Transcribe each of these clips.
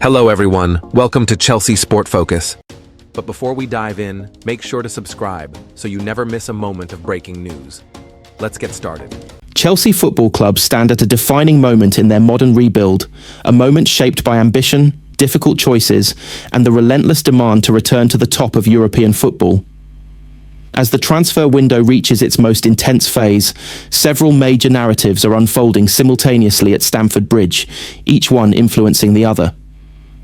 Hello everyone, welcome to Chelsea Sport Focus. But before we dive in, make sure to subscribe so you never miss a moment of breaking news. Let's get started. Chelsea Football Club stand at a defining moment in their modern rebuild, a moment shaped by ambition, difficult choices, and the relentless demand to return to the top of European football. As the transfer window reaches its most intense phase, several major narratives are unfolding simultaneously at Stamford Bridge, each one influencing the other.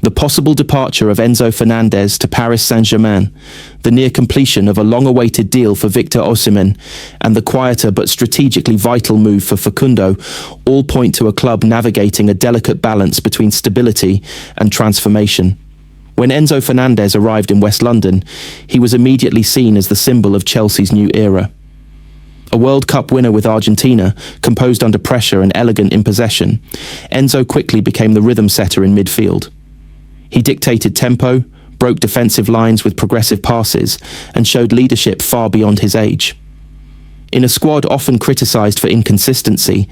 The possible departure of Enzo Fernandez to Paris Saint-Germain, the near completion of a long-awaited deal for Victor Osimhen, and the quieter but strategically vital move for Facundo all point to a club navigating a delicate balance between stability and transformation. When Enzo Fernandez arrived in West London, he was immediately seen as the symbol of Chelsea's new era. A World Cup winner with Argentina, composed under pressure and elegant in possession, Enzo quickly became the rhythm setter in midfield. He dictated tempo, broke defensive lines with progressive passes, and showed leadership far beyond his age. In a squad often criticised for inconsistency,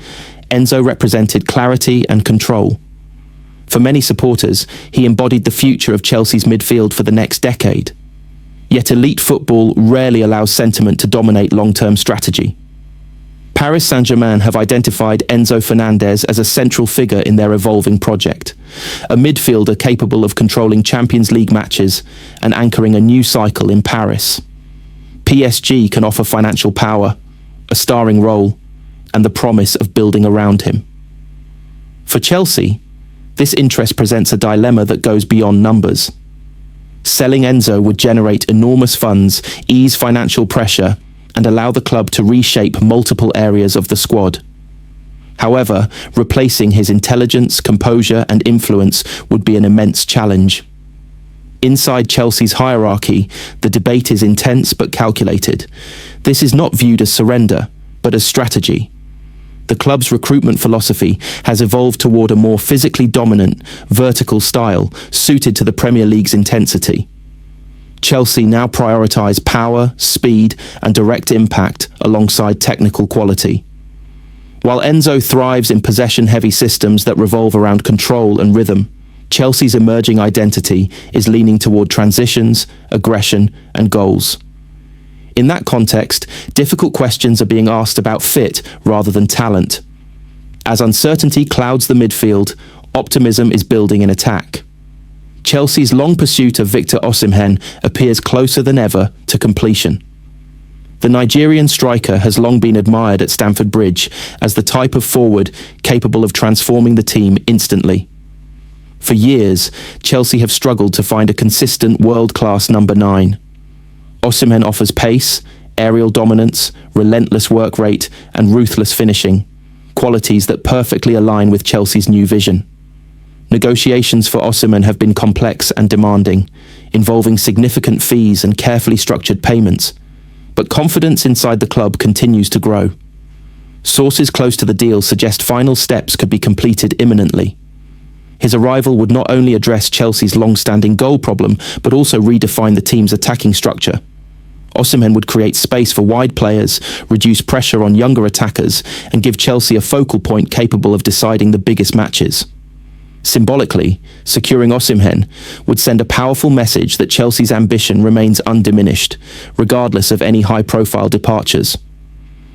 Enzo represented clarity and control. For many supporters, he embodied the future of Chelsea's midfield for the next decade. Yet elite football rarely allows sentiment to dominate long-term strategy. Paris Saint-Germain have identified Enzo Fernandez as a central figure in their evolving project, a midfielder capable of controlling Champions League matches and anchoring a new cycle in Paris. PSG can offer financial power, a starring role, and the promise of building around him. For Chelsea, this interest presents a dilemma that goes beyond numbers. Selling Enzo would generate enormous funds, ease financial pressure, and allow the club to reshape multiple areas of the squad. However, replacing his intelligence, composure, and influence would be an immense challenge. Inside Chelsea's hierarchy, the debate is intense but calculated. This is not viewed as surrender, but as strategy. The club's recruitment philosophy has evolved toward a more physically dominant, vertical style suited to the Premier League's intensity. Chelsea now prioritise power, speed, and direct impact alongside technical quality. While Enzo thrives in possession-heavy systems that revolve around control and rhythm, Chelsea's emerging identity is leaning toward transitions, aggression, and goals. In that context, difficult questions are being asked about fit rather than talent. As uncertainty clouds the midfield, optimism is building in attack. Chelsea's long pursuit of Victor Osimhen appears closer than ever to completion. The Nigerian striker has long been admired at Stamford Bridge as the type of forward capable of transforming the team instantly. For years, Chelsea have struggled to find a consistent world-class number 9. Osimhen offers pace, aerial dominance, relentless work rate, and ruthless finishing, qualities that perfectly align with Chelsea's new vision. Negotiations for Osimhen have been complex and demanding, involving significant fees and carefully structured payments. But confidence inside the club continues to grow. Sources close to the deal suggest final steps could be completed imminently. His arrival would not only address Chelsea's long-standing goal problem, but also redefine the team's attacking structure. Osimhen would create space for wide players, reduce pressure on younger attackers, and give Chelsea a focal point capable of deciding the biggest matches. Symbolically, securing Osimhen would send a powerful message that Chelsea's ambition remains undiminished, regardless of any high-profile departures.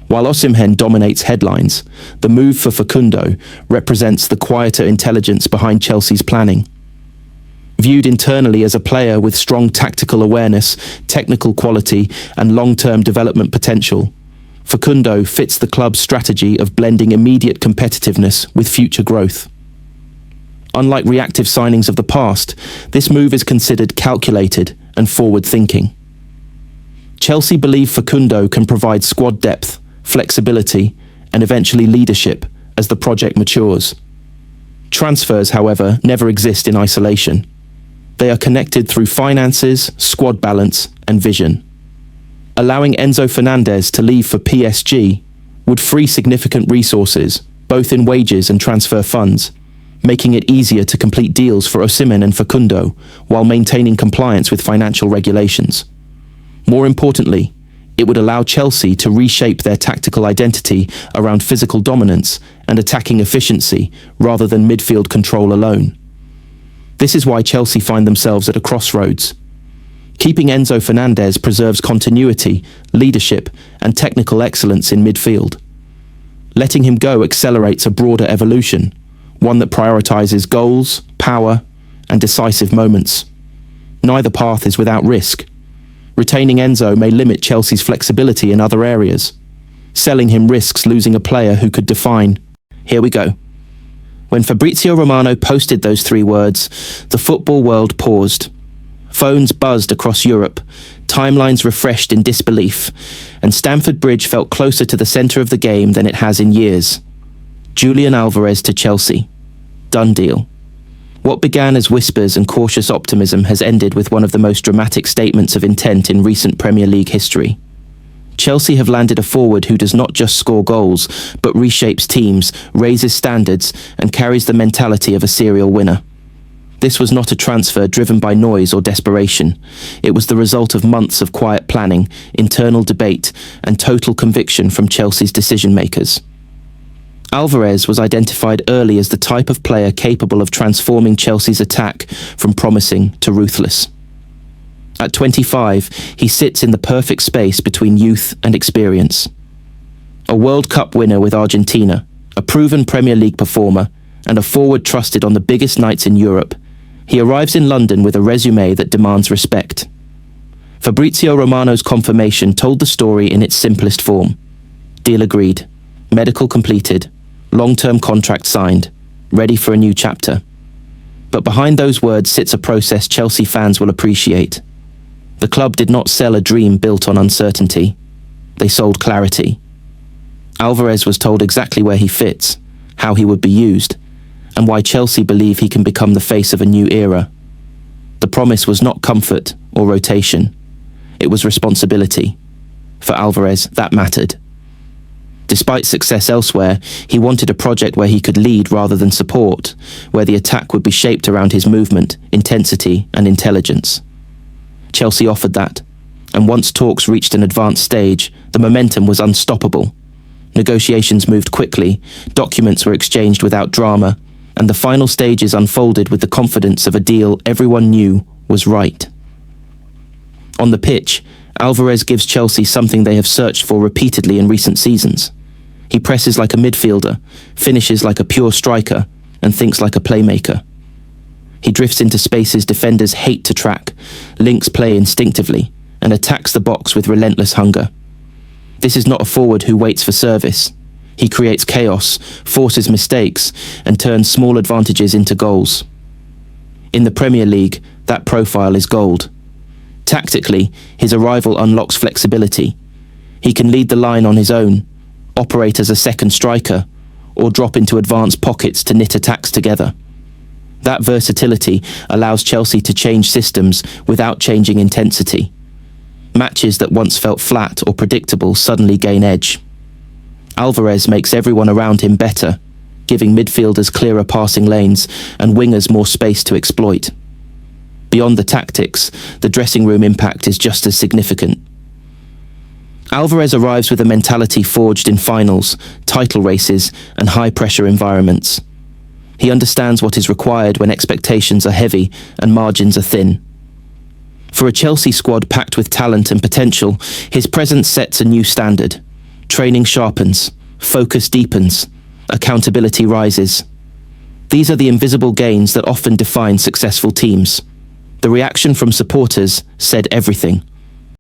While Osimhen dominates headlines, the move for Facundo represents the quieter intelligence behind Chelsea's planning. Viewed internally as a player with strong tactical awareness, technical quality, and long-term development potential, Facundo fits the club's strategy of blending immediate competitiveness with future growth. Unlike reactive signings of the past, this move is considered calculated and forward-thinking. Chelsea believe Facundo can provide squad depth, flexibility, and eventually leadership as the project matures. Transfers, however, never exist in isolation. They are connected through finances, squad balance, and vision. Allowing Enzo Fernandez to leave for PSG would free significant resources, both in wages and transfer funds, making it easier to complete deals for Osimhen and Facundo while maintaining compliance with financial regulations. More importantly, it would allow Chelsea to reshape their tactical identity around physical dominance and attacking efficiency rather than midfield control alone. This is why Chelsea find themselves at a crossroads. Keeping Enzo Fernandez preserves continuity, leadership, and technical excellence in midfield. Letting him go accelerates a broader evolution, one that prioritizes goals, power, and decisive moments. Neither path is without risk. Retaining Enzo may limit Chelsea's flexibility in other areas. Selling him risks losing a player who could define. Here we go. When Fabrizio Romano posted those 3 words, the football world paused. Phones buzzed across Europe, timelines refreshed in disbelief, and Stamford Bridge felt closer to the centre of the game than it has in years. Julian Alvarez to Chelsea. Done deal. What began as whispers and cautious optimism has ended with one of the most dramatic statements of intent in recent Premier League history. Chelsea have landed a forward who does not just score goals, but reshapes teams, raises standards, and carries the mentality of a serial winner. This was not a transfer driven by noise or desperation. It was the result of months of quiet planning, internal debate, and total conviction from Chelsea's decision-makers. Alvarez was identified early as the type of player capable of transforming Chelsea's attack from promising to ruthless. At 25, he sits in the perfect space between youth and experience. A World Cup winner with Argentina, a proven Premier League performer, and a forward trusted on the biggest nights in Europe, he arrives in London with a resume that demands respect. Fabrizio Romano's confirmation told the story in its simplest form. Deal agreed, medical completed, long-term contract signed, ready for a new chapter. But behind those words sits a process Chelsea fans will appreciate. The club did not sell a dream built on uncertainty. They sold clarity. Alvarez was told exactly where he fits, how he would be used, and why Chelsea believe he can become the face of a new era. The promise was not comfort or rotation. It was responsibility. For Alvarez, that mattered. Despite success elsewhere, he wanted a project where he could lead rather than support, where the attack would be shaped around his movement, intensity, and intelligence. Chelsea offered that, and once talks reached an advanced stage, the momentum was unstoppable. Negotiations moved quickly, documents were exchanged without drama, and the final stages unfolded with the confidence of a deal everyone knew was right. On the pitch, Alvarez gives Chelsea something they have searched for repeatedly in recent seasons. He presses like a midfielder, finishes like a pure striker, and thinks like a playmaker. He drifts into spaces defenders hate to track, links play instinctively, and attacks the box with relentless hunger. This is not a forward who waits for service. He creates chaos, forces mistakes, and turns small advantages into goals. In the Premier League, that profile is gold. Tactically, his arrival unlocks flexibility. He can lead the line on his own, operate as a second striker, or drop into advanced pockets to knit attacks together. That versatility allows Chelsea to change systems without changing intensity. Matches that once felt flat or predictable suddenly gain edge. Alvarez makes everyone around him better, giving midfielders clearer passing lanes and wingers more space to exploit. Beyond the tactics, the dressing room impact is just as significant. Alvarez arrives with a mentality forged in finals, title races, and high-pressure environments. He understands what is required when expectations are heavy and margins are thin. For a Chelsea squad packed with talent and potential, his presence sets a new standard. Training sharpens, focus deepens, accountability rises. These are the invisible gains that often define successful teams. The reaction from supporters said everything.